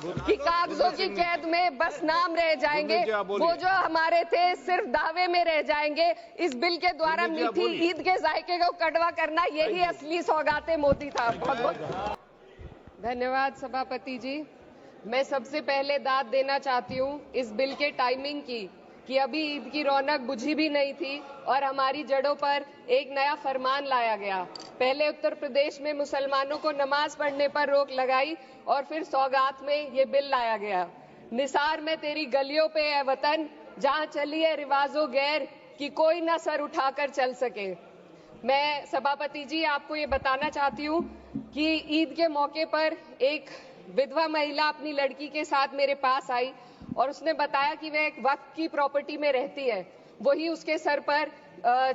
कि कागजों की कैद में बस नाम रह जाएंगे, वो जो हमारे थे सिर्फ दावे में रह जाएंगे। इस बिल के द्वारा मीठी ईद के जायके को कड़वा करना, यही असली सौगाते मोदी था। बहुत बहुत धन्यवाद सभापति जी। मैं सबसे पहले दाद देना चाहती हूँ इस बिल के टाइमिंग की, कि अभी ईद की रौनक बुझी भी नहीं थी और हमारी जड़ों पर एक नया फरमान लाया गया। पहले उत्तर प्रदेश में मुसलमानों को नमाज पढ़ने पर रोक लगाई और फिर सौगात में ये बिल लाया गया। निसार में तेरी गलियों पे है वतन, जहां चली है रिवाजो गैर कि कोई ना सर उठाकर चल सके। मैं सभापति जी आपको ये बताना चाहती हूँ कि ईद के मौके पर एक विधवा महिला अपनी लड़की के साथ मेरे पास आई और उसने बताया कि वह एक वक्फ की प्रॉपर्टी में रहती है, वही उसके सर पर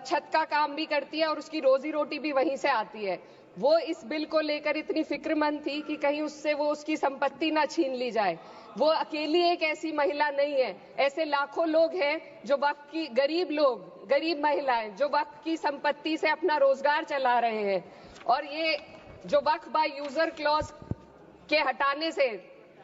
छत का काम भी करती है और उसकी रोजी रोटी भी वहीं से आती है। वो इस बिल को लेकर इतनी फिक्रमंद थी कि कहीं उससे वो उसकी संपत्ति ना छीन ली जाए। वो अकेली एक ऐसी महिला नहीं है, ऐसे लाखों लोग हैं जो वक्फ की, गरीब महिलाएं जो वक्फ की संपत्ति से अपना रोजगार चला रहे हैं। और ये जो वक्फ बाय यूजर क्लॉज के हटाने से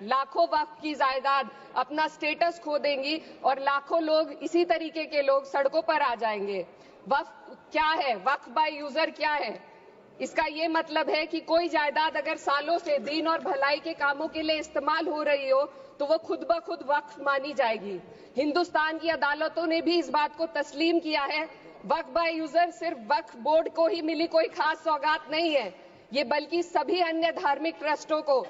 लाखों वक्फ की जायदाद अपना स्टेटस खो देंगी और लाखों लोग, इसी तरीके के लोग सड़कों पर आ जाएंगे। वक्फ क्या है, वक्फ बाय यूजर क्या है? इसका ये मतलब है कि कोई जायदाद अगर सालों से दीन और भलाई के कामों के लिए इस्तेमाल हो रही हो तो वो खुद ब खुद वक्फ मानी जाएगी। हिंदुस्तान की अदालतों ने भी इस बात को तस्लीम किया है। वक्फ बाय यूजर सिर्फ वक्फ बोर्ड को ही मिली कोई खास सौगात नहीं है, ये बल्कि सभी अन्य धार्मिक ट्रस्टों को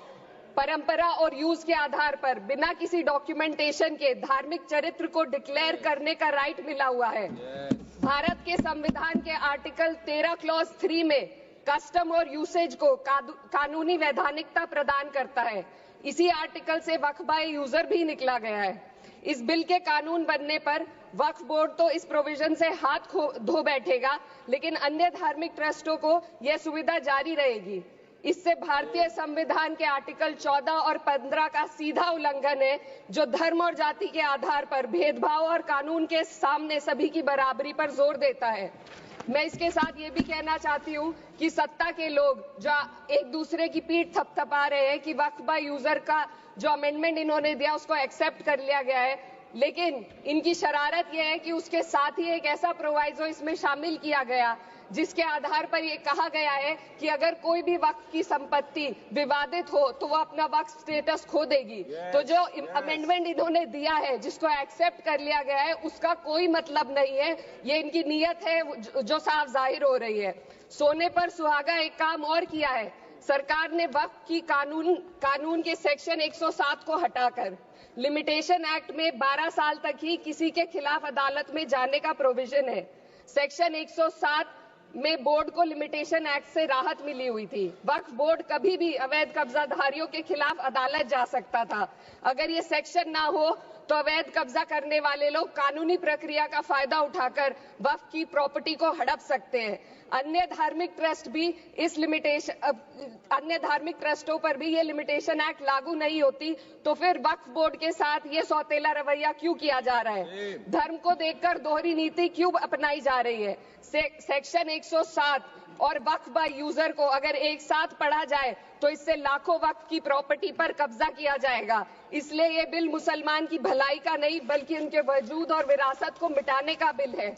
परंपरा और यूज के आधार पर बिना किसी डॉक्यूमेंटेशन के धार्मिक चरित्र को डिक्लेयर करने का राइट मिला हुआ है। भारत के संविधान के आर्टिकल 13 क्लॉज 3 में कस्टम और यूसेज को कानूनी वैधानिकता प्रदान करता है। इसी आर्टिकल से वक्फ बाय यूजर भी निकला गया है। इस बिल के कानून बनने पर वक्फ बोर्ड तो इस प्रोविजन से हाथ धो बैठेगा, लेकिन अन्य धार्मिक ट्रस्टों को यह सुविधा जारी रहेगी। इससे भारतीय संविधान के आर्टिकल 14 और 15 का सीधा उल्लंघन है, जो धर्म और जाति के आधार पर भेदभाव और कानून के सामने सभी की बराबरी पर जोर देता है। मैं इसके साथ ये भी कहना चाहती हूँ कि सत्ता के लोग जो एक दूसरे की पीठ थपथपा रहे हैं कि वक्फ बाय यूजर का जो अमेंडमेंट इन्होंने दिया उसको एक्सेप्ट कर लिया गया है, लेकिन इनकी शरारत यह है कि उसके साथ ही एक ऐसा प्रोवाइजो इसमें शामिल किया गया जिसके आधार पर यह कहा गया है कि अगर कोई भी वक्फ की संपत्ति विवादित हो तो वो अपना वक्फ स्टेटस खो देगी। तो जो अमेंडमेंट इन्होंने दिया है, जिसको एक्सेप्ट कर लिया गया है, उसका कोई मतलब नहीं है। ये इनकी नीयत है जो साफ जाहिर हो रही है। सोने पर सुहागा एक काम और किया है। सरकार ने वक्फ की कानून के सेक्शन 107 को हटाकर लिमिटेशन एक्ट में 12 साल तक ही किसी के खिलाफ अदालत में जाने का प्रोविजन है। सेक्शन 107 में बोर्ड को लिमिटेशन एक्ट से राहत मिली हुई थी। वक्फ बोर्ड कभी भी अवैध कब्जाधारियों के खिलाफ अदालत जा सकता था। अगर ये सेक्शन ना हो तो अवैध कब्जा करने वाले लोग कानूनी प्रक्रिया का फायदा उठाकर वक्फ की प्रॉपर्टी को हड़प सकते हैं। अन्य धार्मिक ट्रस्टों पर भी ये लिमिटेशन एक्ट लागू नहीं होती, तो फिर वक्फ बोर्ड के साथ ये सौतेला रवैया क्यों किया जा रहा है? धर्म को देखकर दोहरी नीति क्यों अपनाई जा रही है? सेक्शन 107 और वक्फ बाय यूजर को अगर एक साथ पढ़ा जाए तो इससे लाखों वक्फ की प्रॉपर्टी पर कब्जा किया जाएगा। इसलिए ये बिल मुसलमान की भलाई का नहीं बल्कि उनके वजूद और विरासत को मिटाने का बिल है।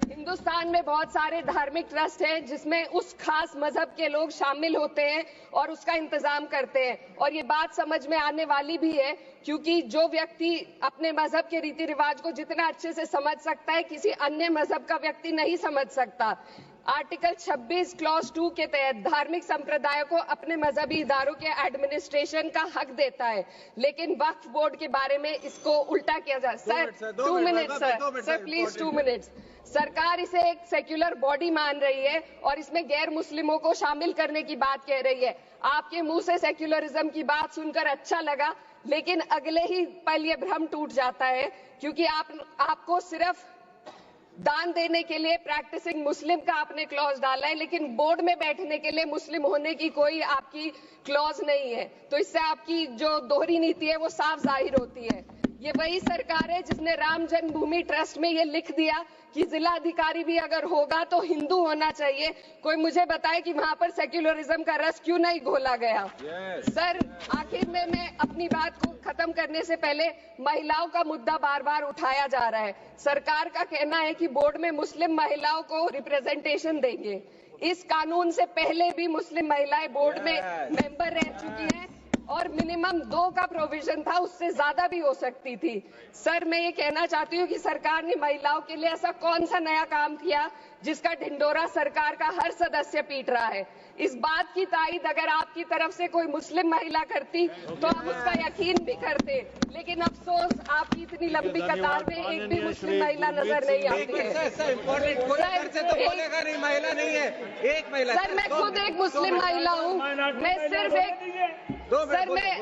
हिंदुस्तान में बहुत सारे धार्मिक ट्रस्ट हैं जिसमें उस खास मजहब के लोग शामिल होते हैं और उसका इंतजाम करते हैं। और ये बात समझ में आने वाली भी है, क्योंकि जो व्यक्ति अपने मजहब के रीति रिवाज को जितना अच्छे से समझ सकता है, किसी अन्य मजहब का व्यक्ति नहीं समझ सकता। आर्टिकल 26 क्लॉज 2 के तहत धार्मिक संप्रदायों को अपने मजहबी इदारों के एडमिनिस्ट्रेशन का हक देता है, लेकिन वक्फ बोर्ड के बारे में इसको उल्टा किया जा रहा है। Sir 2 minute sir please 2 minutes. सरकार इसे एक सेक्युलर बॉडी मान रही है और इसमें गैर मुस्लिमों को शामिल करने की बात कह रही है। आपके मुंह से सेक्युलरिज्म की बात सुनकर अच्छा लगा, लेकिन अगले ही पल ये भ्रम टूट जाता है, क्योंकि आपको सिर्फ दान देने के लिए प्रैक्टिसिंग मुस्लिम का आपने क्लॉज डाला है, लेकिन बोर्ड में बैठने के लिए मुस्लिम होने की कोई आपकी क्लॉज नहीं है। तो इससे आपकी जो दोहरी नीति है वो साफ जाहिर होती है। ये वही सरकार है जिसने राम जन्मभूमि ट्रस्ट में ये लिख दिया कि जिला अधिकारी भी अगर होगा तो हिंदू होना चाहिए। कोई मुझे बताए कि वहां पर सेक्युलरिज्म का रस क्यों नहीं घोला गया। सर, आखिर में मैं अपनी बात को खत्म करने से पहले महिलाओं का मुद्दा बार बार उठाया जा रहा है। सरकार का कहना है कि बोर्ड में मुस्लिम महिलाओं को रिप्रेजेंटेशन देंगे। इस कानून से पहले भी मुस्लिम महिलाएं बोर्ड में मेंबर रह चुकी हैं और मिनिमम 2 का प्रोविजन था, उससे ज्यादा भी हो सकती थी। सर, मैं ये कहना चाहती हूँ कि सरकार ने महिलाओं के लिए ऐसा कौन सा नया काम किया जिसका ढिंडोरा सरकार का हर सदस्य पीट रहा है। इस बात की तायद अगर आपकी तरफ से कोई मुस्लिम महिला करती तो हम उसका यकीन भी करते, लेकिन अफसोस आपकी इतनी लंबी कतार में एक भी मुस्लिम महिला नजर नहीं आती है। सर, मैं खुद एक मुस्लिम महिला हूँ। मैं सिर्फ सर, मैं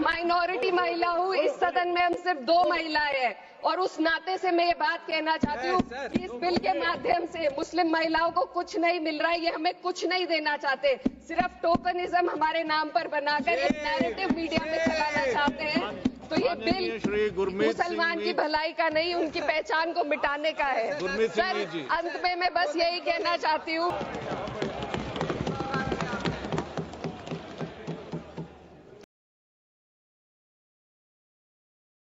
माइनॉरिटी महिला हूँ। इस सदन में हम सिर्फ 2 महिलाएं हैं और उस नाते से मैं ये बात कहना चाहती हूँ कि इस बिल के माध्यम से मुस्लिम महिलाओं को कुछ नहीं मिल रहा है। ये हमें कुछ नहीं देना चाहते, सिर्फ टोकनिज्म हमारे नाम पर बनाकर एक नैरेटिव मीडिया में चलाना चाहते हैं। तो ये बिल मुसलमान की भलाई का नहीं, उनकी पहचान को मिटाने का है। सर, अंत में मैं बस यही कहना चाहती हूँ